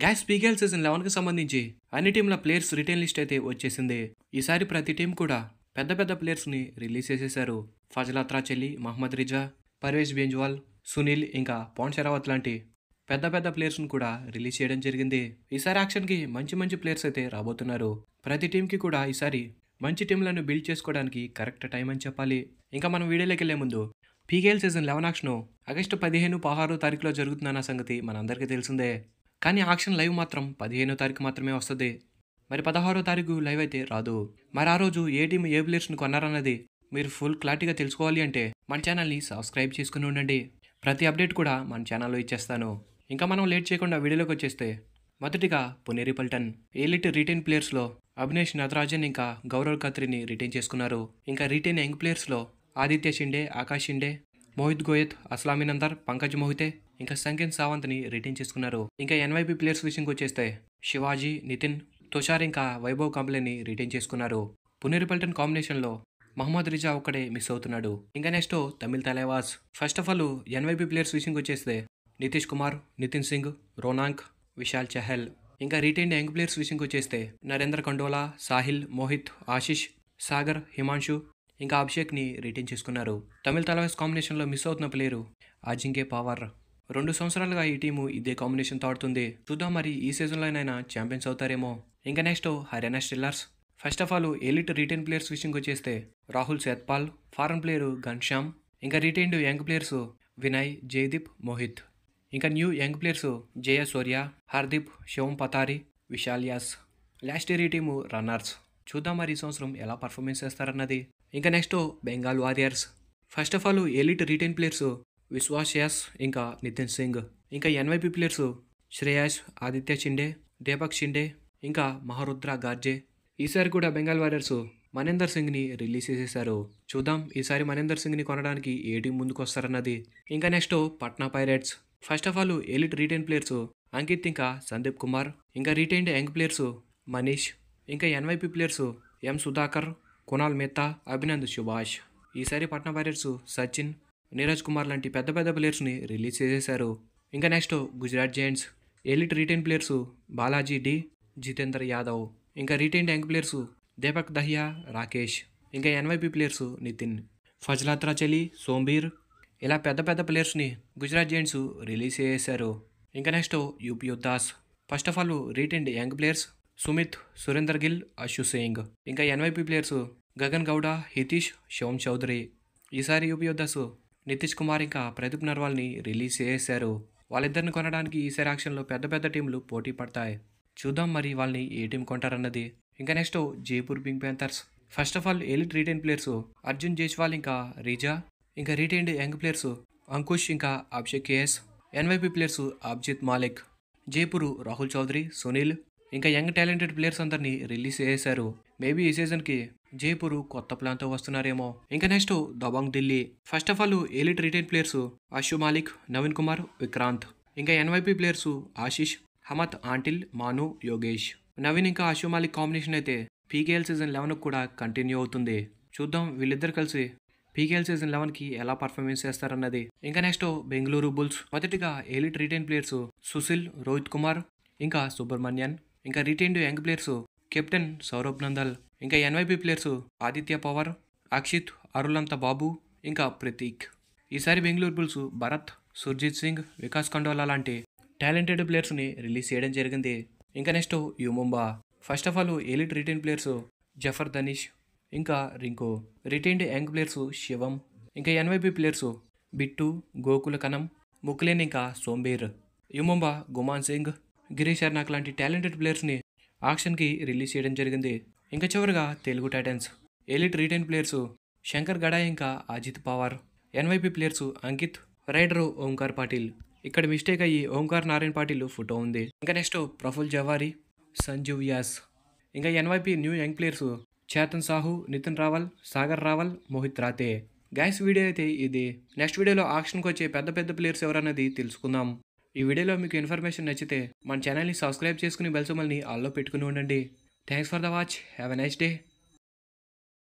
Gas PKL season 11కి సంబంధించి అన్ని టీంల players retain list అయితే వచ్చేసింది. ఈసారి ప్రతి టీం కూడా పెద్ద పెద్ద ప్లేయర్స్ని రిలీజ్ చేసేశారు. ఫజల్ అత్రాచెల్లి, మహమ్మద్ రిజా, పర్వేజ్ బెంజ్వాల్, సునీల్ ఇంకా పాండ్ షరావత్ లాంటి పెద్ద పెద్ద ప్లేయర్స్ని కూడా రిలీజ్ చేయడం జరిగింది. ఈసారి యాక్షన్కి మంచి మంచి ప్లేయర్స్ అయితే రాబోతున్నారు. ప్రతి టీంకి కూడా ఈసారి మంచి టీంలను బిల్డ్ చేసుకోవడానికి కరెక్ట్ టైం అని చెప్పాలి. ఇంకా మనం వీడియోలోకి వెళ్లే ముందు పీకేఎల్ సీజన్ 11 యాక్షన్ ఆగస్టు 15, 16 తారీఖులో జరుగుతుందన్న సంగతి మనందరికీ తెలిసిందే. కానీ ఆక్షన్ లైవ్ మాత్రం 15వ తారీఖు మాత్రమే వస్తుంది. మరి 16వ తారీఖు లైవ్ అయితే రాదు. మరి ఆ రోజు ఏ టీం ఏ ప్లేయర్స్ని కొన్నారన్నది మీరు ఫుల్ క్లారిటీగా తెలుసుకోవాలి అంటే మన ఛానల్ని సబ్స్క్రైబ్ చేసుకుని ఉండండి. ప్రతి అప్డేట్ కూడా మన ఛానల్లో ఇచ్చేస్తాను. ఇంకా మనం లేట్ చేయకుండా వీడియోలోకి వచ్చేస్తే మొదటిగా పునేరి పల్టన్ ఎలిట్ రిటైన్ ప్లేయర్స్లో అభినేష్ నటరాజన్ ఇంకా గౌరవ్ ఖత్రీని రిటైన్ చేసుకున్నారు. ఇంకా రిటైన్ యంగ్ ప్లేయర్స్లో ఆదిత్య షిండే, ఆకాష్ షిండే, మోహిత్ గోయత్, అస్లామినందర్, పంకజ్ మోహితే ఇంకా సంకేత్ సావంత్ని రిటైన్ చేసుకున్నారు. ఇంకా ఎన్వైపీ ప్లేయర్స్ విషయంకి వచ్చేస్తే శివాజీ, నితిన్, తుషార్ ఇంకా వైభవ్ కాంబ్లేని రిటైన్ చేసుకున్నారు. పునేరి పల్టన్ కాంబినేషన్లో మహమ్మద్ రిజా ఒక్కడే మిస్ అవుతున్నాడు. ఇంకా next Tamil Thalaivas. First of all NYP players విషయంకి వచ్చేస్తే నితీష్ కుమార్, నితిన్ సింగ్, రోనాంక్, విశాల్ చహల్. ఇంకా రిటైన్ యంగ్ ప్లేయర్స్ విషయంకి వచ్చేస్తే నరేంద్ర కండోలా, సాహిల్, మోహిత్, ఆశిష్, సాగర్, హిమాంశు ఇంకా అభిషేక్ని రిటైన్ చేసుకున్నారు. తమిళ్ తలైవాస్ కాంబినేషన్లో మిస్ అవుతున్న ప్లేయరు అజింక్య పవార్. 2 సంవత్సరాలుగా ఈ టీము ఇదే కాంబినేషన్తో ఆడుతుంది. చూద్దాం మరి ఈ సీజన్లోనైనా ఛాంపియన్స్ అవుతారేమో. ఇంకా next Haryana steelers. First of all elite retain players విషయంకి వచ్చేస్తే రాహుల్ సేత్పాల్, ఫారెన్ ప్లేయరు ఘన్శ్యామ్, ఇంకా retained young players Vinay, Jaideep, Mohit. ఇంకా new young players Jaya Surya, Hardeep, Shivam Patari, Vishal S. Last year ఈ టీము రన్నర్స్. చూద్దాం మరి ఈ సంవత్సరం ఎలా పర్ఫార్మెన్స్ చేస్తారన్నది. ఇంకా next Bengal warriors. First of all elite retain players Vishwas S ఇంకా నితిన్ సింగ్. ఇంకా ఎన్వైపీ ప్లేయర్స్ శ్రేయాస్, ఆదిత్య షిండే, దీపక్ షిండే ఇంకా మహారుద్ర గార్జే. ఈసారి కూడా బెంగాల్ వారియర్స్ మనేందర్ సింగ్ని రిలీజ్ చేసేశారు. చూద్దాం ఈసారి మనేందర్ సింగ్ని కొనడానికి ఏ టీం ముందుకు వస్తారన్నది. ఇంకా next Patna pirates. First of all elite retain players Ankit ఇంకా సందీప్ కుమార్. ఇంకా రిటైన్డ్ యంగ్ ప్లేయర్స్ మనీష్. ఇంకా NYP players M Sudhakar, Kunal Mehta, Abhinand Subhash. ఈసారి పట్నా పైరేట్స్ సచిన్, నీరజ్ కుమార్ లాంటి పెద్ద పెద్ద ప్లేయర్స్ని రిలీజ్ చేసేశారు. ఇంకా next Gujarat giants. Elite retain players Balaji D, Jitender Yadav. ఇంకా retained young players Deepak Dahiya, Rakesh. ఇంకా ఎన్వైపీ ప్లేయర్స్ నితిన్, ఫజల్ అత్రాచెల్లి, సోంబీర్. ఇలా పెద్ద పెద్ద ప్లేయర్స్ని గుజరాత్ జైంట్స్ రిలీజ్ చేసేశారు. ఇంకా next UP Yoddhas. First of all retained young players Sumit, Surender Gill, Ashu Singh. ఇంకా ఎన్వైపీ ప్లేయర్స్ గగన్ గౌడ, హితీష్, శివం చౌదరి. ఈసారి యూపీ యుద్ధాస్ నితీష్ కుమార్ ఇంకా ప్రదీప్ నర్వాల్ని రిలీజ్ చేశారు. వాళ్ళిద్దరిని కొనడానికి ఈసారి యాక్షన్లో పెద్ద పెద్ద టీంలు పోటీ పడతాయి. చూద్దాం మరి వాళ్ళని ఏ టీం కొంటారన్నది. ఇంకా next Jaipur pink panthers. First of all elite retain players Arjun Jaiswal ఇంకా రిజా. ఇంకా రిటైన్డ్ యంగ్ ప్లేయర్స్ అంకుష్ ఇంకా Abhishek KS. NYP players Abhijeet Malik. Jaipur Rahul Chaudhary, Sunil. ఇంకా యంగ్ టాలెంటెడ్ ప్లేయర్స్ అందరినీ రిలీజ్ చేశారు. మేబీ ఈ సీజన్కి జైపూర్ కొత్త ప్లాన్తో వస్తున్నారేమో. ఇంకా next Dabang Delhi. First of all elite retain players Ashu Malik, Naveen Kumar, Vikrant. ఇంకా ఎన్వైపీ ప్లేయర్స్ ఆశిష్, హమత్, ఆంటిల్, మాను, యోగేష్. నవీన్ ఇంకా అశు మాలిక్ కాంబినేషన్ అయితే పీకేఎల్ సీజన్ 11 కూడా కంటిన్యూ అవుతుంది. చూద్దాం వీళ్ళిద్దరు కలిసి పీకేఎల్ సీజన్ 11కి ఎలా పర్ఫార్మెన్స్ చేస్తారన్నది. ఇంకా నెక్స్ట్ బెంగళూరు బుల్స్. మొదటిగా elite retain players Sushil, Rohit Kumar ఇంకా సుబ్రహ్మణ్యన్. ఇంకా retained young players captain Saurabh Nandal. ఇంకా ఎన్వైపీ ప్లేయర్స్ ఆదిత్య పవార్, అక్షిత్, అరులంత బాబు ఇంకా ప్రతీక్. ఈసారి బెంగళూరు బుల్స్ భరత్, సుర్జిత్ సింగ్, వికాస్ కండోలా లాంటి టాలెంటెడ్ ప్లేయర్స్ని రిలీజ్ చేయడం జరిగింది. ఇంకా next U Mumba. First of all elite retain players Zafar Danish ఇంకా Rinku. Retained young players Shivam. ఇంకా ఎన్వైపీ ప్లేయర్స్ బిట్టు, గోకుల కనం, ముకులేన్ ఇంకా సోంబీర్. యుముంబా గుమాన్ సింగ్, గిరీష్ అర్నాక్ లాంటి టాలెంటెడ్ ప్లేయర్స్ని ఆక్షన్కి రిలీజ్ చేయడం జరిగింది. ఇంకా చివరిగా Telugu titans. Elite retain players Shankar Gadai ఇంకా Ajit Pawar. NYP players Ankit, raider Omkar Patil. ఇక్కడ మిస్టేక్ అయ్యి ఓంకార్ నారాయణ్ పాటిల్ ఫోటో ఉంది. ఇంకా నెక్స్ట్ ప్రఫుల్ జవారీ, సంజీవ్ యాస్. ఇంకా NYP new young players Chetan Sahu, Nitin Rawal, Sagar Rawal, Mohit Rathee. Guys video అయితే ఇది. నెక్స్ట్ వీడియోలో ఆక్షన్కి వచ్చే పెద్ద పెద్ద ప్లేయర్స్ ఎవరన్నది తెలుసుకుందాం. ఈ వీడియోలో మీకు ఇన్ఫర్మేషన్ నచ్చితే మన ఛానల్ని సబ్స్క్రైబ్ చేసుకుని బెల్ సింబల్ని ఆల్లో పెట్టుకుని ఉండండి. Thanks for the watch. Have a nice day.